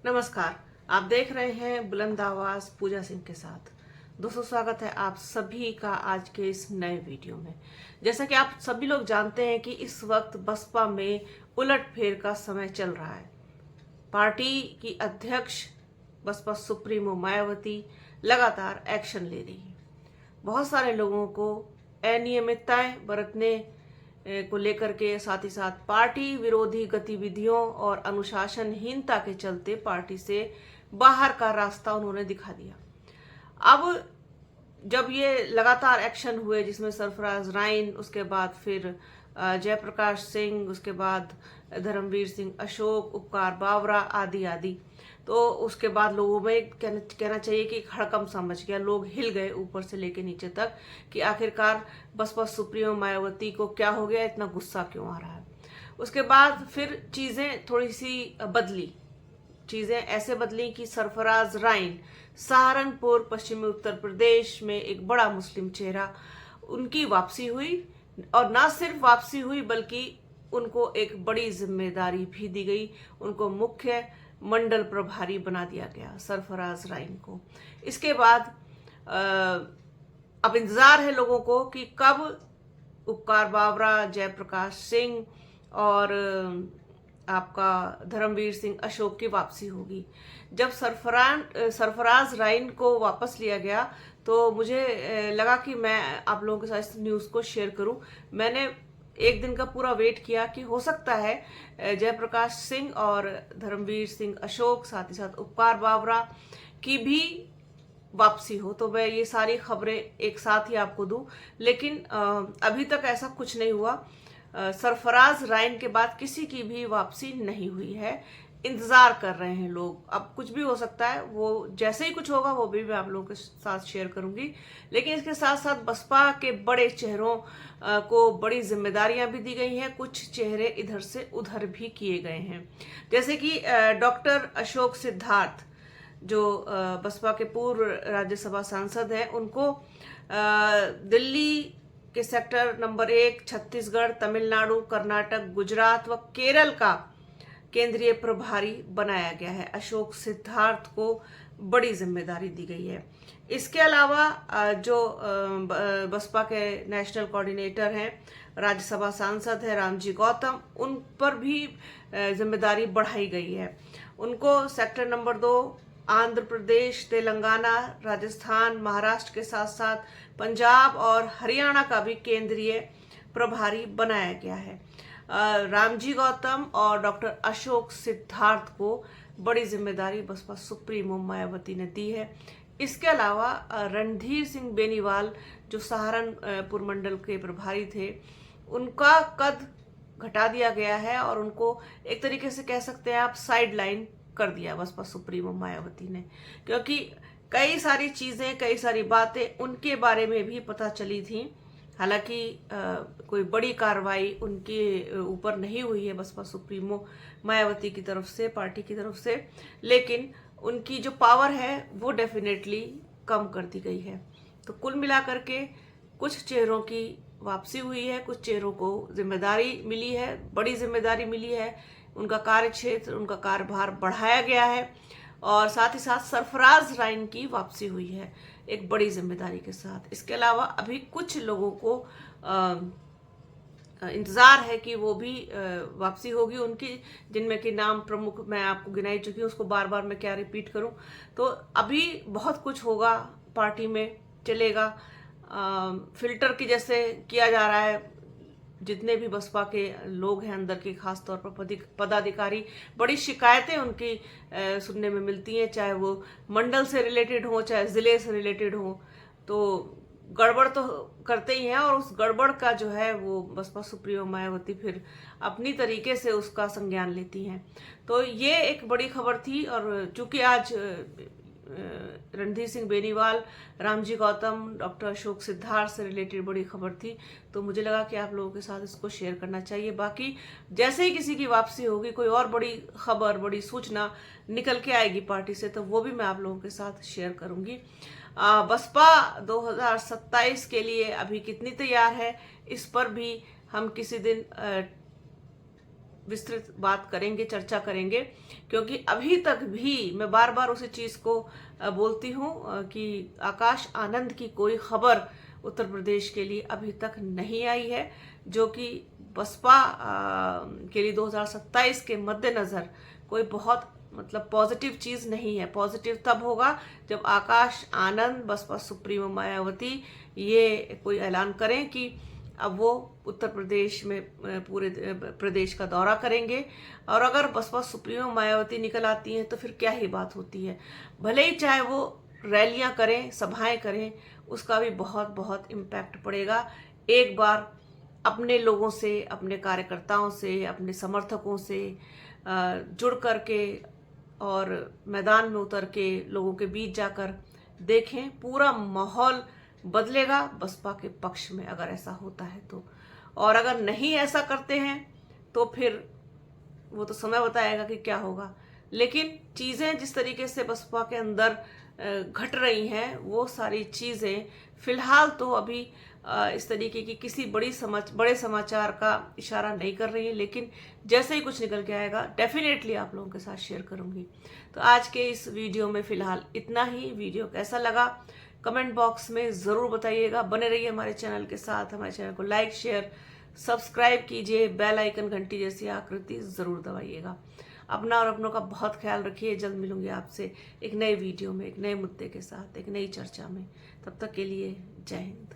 नमस्कार। आप देख रहे हैं बुलंद आवाज पूजा सिंह के साथ। दोस्तों, स्वागत है आप सभी का आज के इस नए वीडियो में। जैसा कि आप सभी लोग जानते हैं कि इस वक्त बसपा में उलटफेर का समय चल रहा है। पार्टी की अध्यक्ष बसपा सुप्रीमो मायावती लगातार एक्शन ले रही है। बहुत सारे लोगों को अनियमितताएं बरतने को लेकर के, साथ ही साथ पार्टी विरोधी गतिविधियों और अनुशासनहीनता के चलते पार्टी से बाहर का रास्ता उन्होंने दिखा दिया। अब जब ये लगातार एक्शन हुए, जिसमें सरफराज राइन, उसके बाद फिर जयप्रकाश सिंह, उसके बाद धर्मवीर सिंह अशोक, उपकार बावरा आदि आदि, तो उसके बाद लोगों में कहना चाहिए कि हड़कंप सा मच गया। लोग हिल गए ऊपर से लेके नीचे तक कि आखिरकार बसपा सुप्रीमो मायावती को क्या हो गया, इतना गुस्सा क्यों आ रहा है। उसके बाद फिर चीजें थोड़ी सी बदली। चीजें ऐसे बदली कि सरफराज राइन, सहारनपुर पश्चिमी उत्तर प्रदेश में एक बड़ा मुस्लिम चेहरा, उनकी वापसी हुई। और ना सिर्फ वापसी हुई बल्कि उनको एक बड़ी जिम्मेदारी भी दी गई। उनको मुख्य मंडल प्रभारी बना दिया गया सरफराज राइन को। इसके बाद अब इंतजार है लोगों को कि कब उपकार बावरा, जयप्रकाश सिंह और आपका धर्मवीर सिंह अशोक की वापसी होगी। जब सरफराज राइन को वापस लिया गया तो मुझे लगा कि मैं आप लोगों के साथ इस न्यूज़ को शेयर करूं। मैंने एक दिन का पूरा वेट किया कि हो सकता है जयप्रकाश सिंह और धर्मवीर सिंह अशोक, साथ ही साथ उपकार बावरा की भी वापसी हो, तो मैं ये सारी खबरें एक साथ ही आपको दूं। लेकिन अभी तक ऐसा कुछ नहीं हुआ। सरफराज राइन के बाद किसी की भी वापसी नहीं हुई है। इंतजार कर रहे हैं लोग। अब कुछ भी हो सकता है, वो जैसे ही कुछ होगा वो भी मैं आप लोगों के साथ शेयर करूंगी। लेकिन इसके साथ साथ बसपा के बड़े चेहरों को बड़ी जिम्मेदारियां भी दी गई हैं। कुछ चेहरे इधर से उधर भी किए गए हैं, जैसे कि डॉक्टर अशोक सिद्धार्थ, जो बसपा के पूर्व राज्यसभा सांसद हैं, उनको दिल्ली के सेक्टर नंबर 1, छत्तीसगढ़, तमिलनाडु, कर्नाटक, गुजरात व केरल का केंद्रीय प्रभारी बनाया गया है। अशोक सिद्धार्थ को बड़ी जिम्मेदारी दी गई है। इसके अलावा जो बसपा के नेशनल कोऑर्डिनेटर हैं, राज्यसभा सांसद है रामजी गौतम, उन पर भी जिम्मेदारी बढ़ाई गई है। उनको सेक्टर नंबर 2, आंध्र प्रदेश, तेलंगाना, राजस्थान, महाराष्ट्र के साथ साथ पंजाब और हरियाणा का भी केंद्रीय प्रभारी बनाया गया है। रामजी गौतम और डॉक्टर अशोक सिद्धार्थ को बड़ी जिम्मेदारी बसपा सुप्रीमो मायावती ने दी है। इसके अलावा रणधीर सिंह बेनीवाल, जो सहारनपुर मंडल के प्रभारी थे, उनका कद घटा दिया गया है और उनको एक तरीके से कह सकते हैं आप साइड लाइन कर दिया बसपा सुप्रीमो मायावती ने, क्योंकि कई सारी चीजें, कई सारी बातें उनके बारे में भी पता चली थी। हालांकि कोई बड़ी कार्रवाई उनके ऊपर नहीं हुई है बसपा सुप्रीमो मायावती की तरफ से, पार्टी की तरफ से, लेकिन उनकी जो पावर है वो डेफिनेटली कम कर दी गई है। तो कुल मिलाकर के कुछ चेहरों की वापसी हुई है, कुछ चेहरों को जिम्मेदारी मिली है, बड़ी जिम्मेदारी मिली है, उनका कार्य क्षेत्र, उनका कार्यभार बढ़ाया गया है, और साथ ही साथ सरफराज राइन की वापसी हुई है एक बड़ी जिम्मेदारी के साथ। इसके अलावा अभी कुछ लोगों को इंतजार है कि वो भी वापसी होगी उनकी, जिनमें कि नाम प्रमुख मैं आपको गिनाई चुकी हूँ, उसको बार बार मैं क्या रिपीट करूं। तो अभी बहुत कुछ होगा, पार्टी में चलेगा। फिल्टर की जैसे किया जा रहा है, जितने भी बसपा के लोग हैं अंदर के, खास तौर पर पदाधिकारी, बड़ी शिकायतें उनकी सुनने में मिलती हैं, चाहे वो मंडल से रिलेटेड हो, चाहे जिले से रिलेटेड हो। तो गड़बड़ तो करते ही हैं, और उस गड़बड़ का जो है वो बसपा सुप्रीमो मायावती फिर अपनी तरीके से उसका संज्ञान लेती हैं। तो ये एक बड़ी खबर थी। और चूंकि आज रणधीर सिंह बेनीवाल, रामजी गौतम, डॉक्टर अशोक सिद्धार्थ से रिलेटेड बड़ी खबर थी, तो मुझे लगा कि आप लोगों के साथ इसको शेयर करना चाहिए। बाकी जैसे ही किसी की वापसी होगी, कोई और बड़ी खबर, बड़ी सूचना निकल के आएगी पार्टी से, तो वो भी मैं आप लोगों के साथ शेयर करूंगी। बसपा 2027 के लिए अभी कितनी तैयार है, इस पर भी हम किसी दिन विस्तृत बात करेंगे, चर्चा करेंगे, क्योंकि अभी तक भी मैं बार बार उसी चीज़ को बोलती हूँ कि आकाश आनंद की कोई खबर उत्तर प्रदेश के लिए अभी तक नहीं आई है, जो कि बसपा के लिए 2027 के मद्देनज़र कोई बहुत मतलब पॉजिटिव चीज़ नहीं है। पॉजिटिव तब होगा जब आकाश आनंद, बसपा सुप्रीमो मायावती ये कोई ऐलान करें कि अब वो उत्तर प्रदेश में पूरे प्रदेश का दौरा करेंगे। और अगर बसपा सुप्रीमो मायावती निकल आती हैं तो फिर क्या ही बात होती है। भले ही चाहे वो रैलियां करें, सभाएं करें, उसका भी बहुत बहुत इम्पैक्ट पड़ेगा। एक बार अपने लोगों से, अपने कार्यकर्ताओं से, अपने समर्थकों से जुड़ करके और मैदान में उतर के लोगों के बीच जाकर देखें, पूरा माहौल बदलेगा बसपा के पक्ष में अगर ऐसा होता है तो। और अगर नहीं ऐसा करते हैं तो फिर वो तो समय बताएगा कि क्या होगा। लेकिन चीज़ें जिस तरीके से बसपा के अंदर घट रही हैं, वो सारी चीज़ें फिलहाल तो अभी इस तरीके की किसी बड़े समाचार का इशारा नहीं कर रही है। लेकिन जैसे ही कुछ निकल के आएगा डेफिनेटली आप लोगों के साथ शेयर करूंगी। तो आज के इस वीडियो में फिलहाल इतना ही। वीडियो कैसा लगा कमेंट बॉक्स में ज़रूर बताइएगा। बने रहिए हमारे चैनल के साथ। हमारे चैनल को लाइक, शेयर, सब्सक्राइब कीजिए। बेल आइकन घंटी जैसी आकृति ज़रूर दबाइएगा। अपना और अपनों का बहुत ख्याल रखिए। जल्द मिलूंगी आपसे एक नए वीडियो में, एक नए मुद्दे के साथ, एक नई चर्चा में। तब तक के लिए जय हिंद।